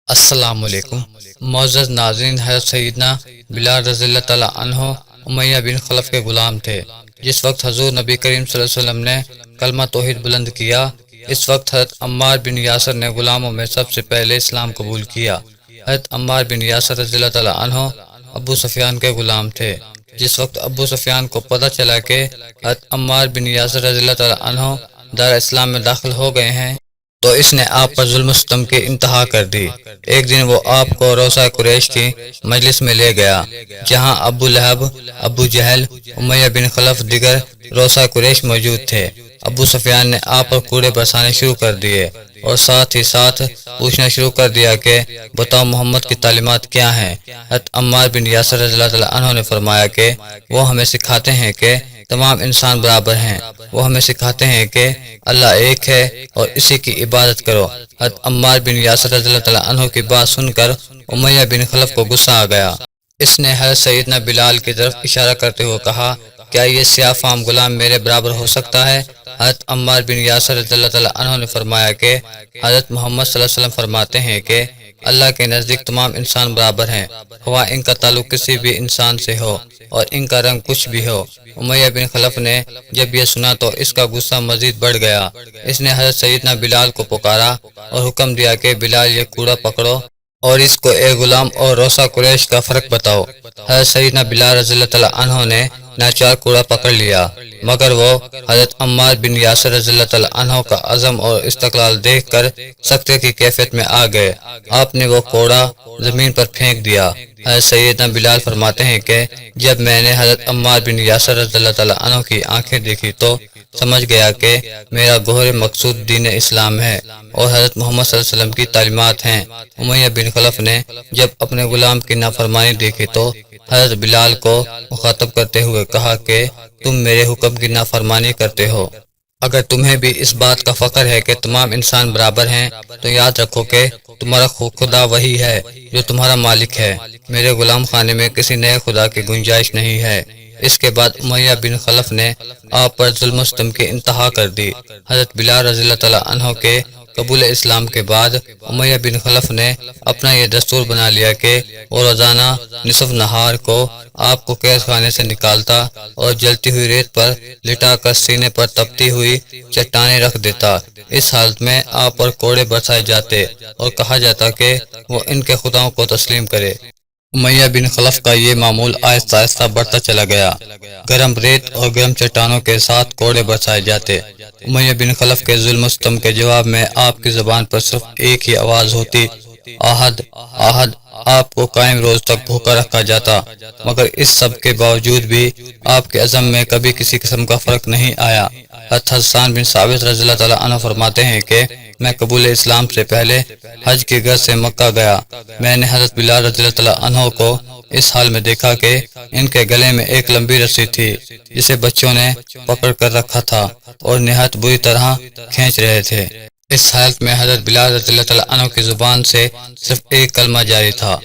السلام علیکم معزز ناظرین، حضرت سیدنا بلال رضی اللہ تعالیٰ عنہ امیہ بن خلف کے غلام تھے۔ جس وقت حضور نبی کریم صلی اللہ علیہ وسلم نے کلمہ توحید بلند کیا، اس وقت حضرت عمار بن یاسر نے غلاموں میں سب سے پہلے اسلام قبول کیا۔ حضرت عمار بن یاسر رضی اللہ تعالیٰ عنہ ابو سفیان کے غلام تھے۔ جس وقت ابو سفیان کو پتہ چلا کہ حضرت عمار بن یاسر رضی اللہ تعالیٰ عنہ دار اسلام میں داخل ہو گئے ہیں تو اس نے آپ پر ظلم و ستم کی انتہا کر دی۔ ایک دن وہ آپ کو روضہ قریش کی مجلس میں لے گیا، جہاں ابو لہب، ابو جہل، امیہ بن خلف دیگر روضہ قریش موجود تھے۔ ابو سفیان نے آپ پر کوڑے برسانے شروع کر دیے اور ساتھ ہی ساتھ پوچھنا شروع کر دیا کہ بتاؤ محمد کی تعلیمات کیا ہیں۔ حضرت عمار بن یاسر رضی اللہ تعالیٰ عنہ نے فرمایا کہ وہ ہمیں سکھاتے ہیں کہ تمام انسان برابر ہیں، وہ ہمیں سکھاتے ہیں کہ اللہ ایک ہے اور اسی کی عبادت کرو۔ حضرت عمار بن یاسر رضی اللہ تعالیٰ عنہ کی بات سن کر امیہ بن خلف کو غصہ آ گیا۔ اس نے حضرت سیدنا بلال کی طرف اشارہ کرتے ہوئے کہا، کیا یہ سیاہ فام غلام میرے برابر ہو سکتا ہے؟ حضرت عمار بن یاسر رضی اللہ تعالیٰ عنہ نے فرمایا کہ حضرت محمد صلی اللہ علیہ وسلم فرماتے ہیں کہ اللہ کے نزدیک تمام انسان برابر ہیں، خواہ ان کا تعلق کسی بھی انسان سے ہو اور ان کا رنگ کچھ بھی ہو۔ امیہ بن خلف نے جب یہ سنا تو اس کا غصہ مزید بڑھ گیا۔ اس نے حضرت سیدنا بلال کو پکارا اور حکم دیا کہ بلال یہ کوڑا پکڑو اور اس کو ایک غلام اور روضہ قریش کا فرق بتاؤ۔ حضرت سیدنا بلال رضی اللہ تعالیٰ عنہ نے ناچار کوڑا پکڑ لیا، مگر وہ حضرت عمار بن یاسر رضی اللہ تعالیٰ عنہ کا عزم اور استقلال دیکھ کر سکتے کی کیفیت میں آ گئے۔ آپ نے وہ کوڑا زمین پر پھینک دیا۔ حضرت سیدنا بلال فرماتے ہیں کہ جب میں نے حضرت عمار بن یاسر رضی اللہ تعالیٰ عنہ کی آنکھیں دیکھی تو سمجھ گیا کہ میرا گوہر مقصود دین اسلام ہے اور حضرت محمد صلی اللہ علیہ وسلم کی تعلیمات ہیں۔ امیہ بن خلف نے جب اپنے غلام کی نافرمانی دیکھی تو حضرت بلال کو مخاطب کرتے ہوئے کہا کہ تم میرے حکم کی نافرمانی کرتے ہو۔ اگر تمہیں بھی اس بات کا فخر ہے کہ تمام انسان برابر ہیں تو یاد رکھو کہ تمہارا خدا وہی ہے جو تمہارا مالک ہے۔ میرے غلام خانے میں کسی نئے خدا کی گنجائش نہیں ہے۔ اس کے بعد امیہ بن خلف نے آپ پر ظلم و ستم کی انتہا کر دی۔ حضرت بلال رضی اللہ تعالیٰ عنہ کے قبول اسلام کے بعد امیہ بن خلف نے اپنا یہ دستور بنا لیا کہ وہ روزانہ نصف نہار کو آپ کو قید خانے سے نکالتا اور جلتی ہوئی ریت پر لٹا کر سینے پر تپتی ہوئی چٹانیں رکھ دیتا۔ اس حالت میں آپ پر کوڑے برسائے جاتے اور کہا جاتا کہ وہ ان کے خداؤں کو تسلیم کرے۔ امیہ بن خلف کا یہ معمول آہستہ آہستہ بڑھتا چلا گیا۔ گرم ریت اور گرم چٹانوں کے ساتھ کوڑے برسائے جاتے۔ امیہ بن خلف کے ظلم و ستم کے جواب میں آپ کی زبان پر صرف ایک ہی آواز ہوتی، آہد آہد۔ آپ کو قائم روز تک بھوکا رکھا جاتا، مگر اس سب کے باوجود بھی آپ کے عزم میں کبھی کسی قسم کا فرق نہیں آیا۔ حضرت حسان بن ثابت رضی اللہ تعالیٰ عنہ فرماتے ہیں کہ میں قبول اسلام سے پہلے حج کے گھر سے مکہ گیا۔ میں نے حضرت بلال رضی اللہ تعالیٰ عنہ کو اس حال میں دیکھا کہ ان کے گلے میں ایک لمبی رسی تھی جسے بچوں نے پکڑ کر رکھا تھا اور نہایت بری طرح کھینچ رہے تھے۔ اس حالت میں حضرت بلال رضی اللہ تعالیٰ عنہ کی زبان سے صرف ایک کلمہ جاری تھا،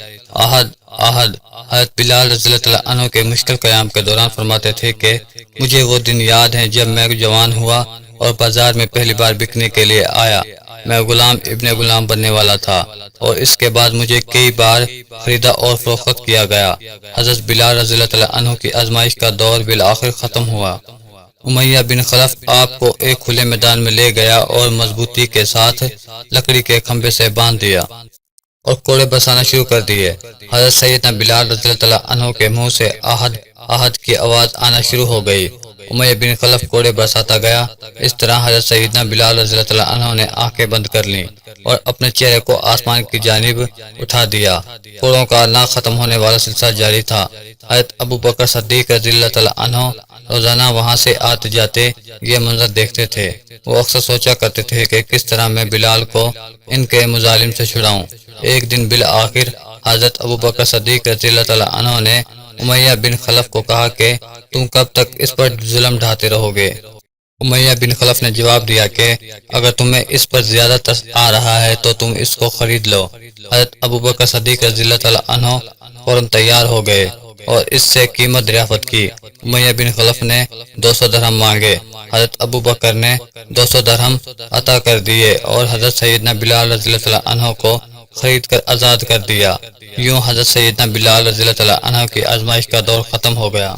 آہد آہد۔ حضرت بلال رضی اللہ تعالیٰ عنہ کے مشکل قیام کے دوران فرماتے تھے کہ مجھے وہ دن یاد ہیں جب میں جوان ہوا اور بازار میں پہلی بار بکنے کے لیے آیا۔ میں غلام ابن غلام بننے والا تھا اور اس کے بعد مجھے کئی بار خریدا اور فروخت کیا گیا۔ حضرت بلال رضی اللہ تعالیٰ عنہ کی آزمائش کا دور بالآخر ختم ہوا۔ امیہ بن خلف آپ کو ایک کھلے میدان میں لے گیا اور مضبوطی کے ساتھ لکڑی کے کھمبے سے باندھ دیا اور کوڑے برسانا شروع کر دیے۔ حضرت سیدنا بلال رضی اللہ تعالیٰ عنہ کے منہ سے آہد آہد کی آواز آنا شروع ہو گئی۔ امیہ بن خلف کوڑے برساتا گیا۔ اس طرح حضرت سیدنا بلال رضی اللہ تعالیٰ عنہ نے آنکھیں بند کر لیں اور اپنے چہرے کو آسمان کی جانب اٹھا دیا۔ کوڑوں کا نہ ختم ہونے والا سلسلہ جاری تھا۔ حضرت ابو بکر صدیق رضی اللہ تعالیٰ عنہ روزانہ وہاں سے آتے جاتے یہ منظر دیکھتے تھے۔ وہ اکثر سوچا کرتے تھے کہ کس طرح میں بلال کو ان کے مظالم سے چھڑاؤں۔ ایک دن بالآخر حضرت ابو بکر صدیق رضی اللہ تعالیٰ عنہ نے امیہ بن خلف کو کہا کہ تم کب تک اس پر ظلم ڈھاتے رہو گے؟ امیہ بن خلف نے جواب دیا کہ اگر تمہیں اس پر زیادہ ترس آ رہا ہے تو تم اس کو خرید لو۔ حضرت ابو بکر صدیق رضی اللہ تعالیٰ عنہ فوراً تیار ہو گئے اور اس سے قیمت دریافت کی۔ امیہ بن خلف نے 200 درہم مانگے۔ حضرت ابو بکر نے 200 درہم عطا کر دیے اور حضرت سیدنا بلال رضی اللہ عنہ کو خرید کر آزاد کر دیا۔ یوں حضرت سیدنا بلال رضی اللہ تعالیٰ عنہ کی آزمائش کا دور ختم ہو گیا۔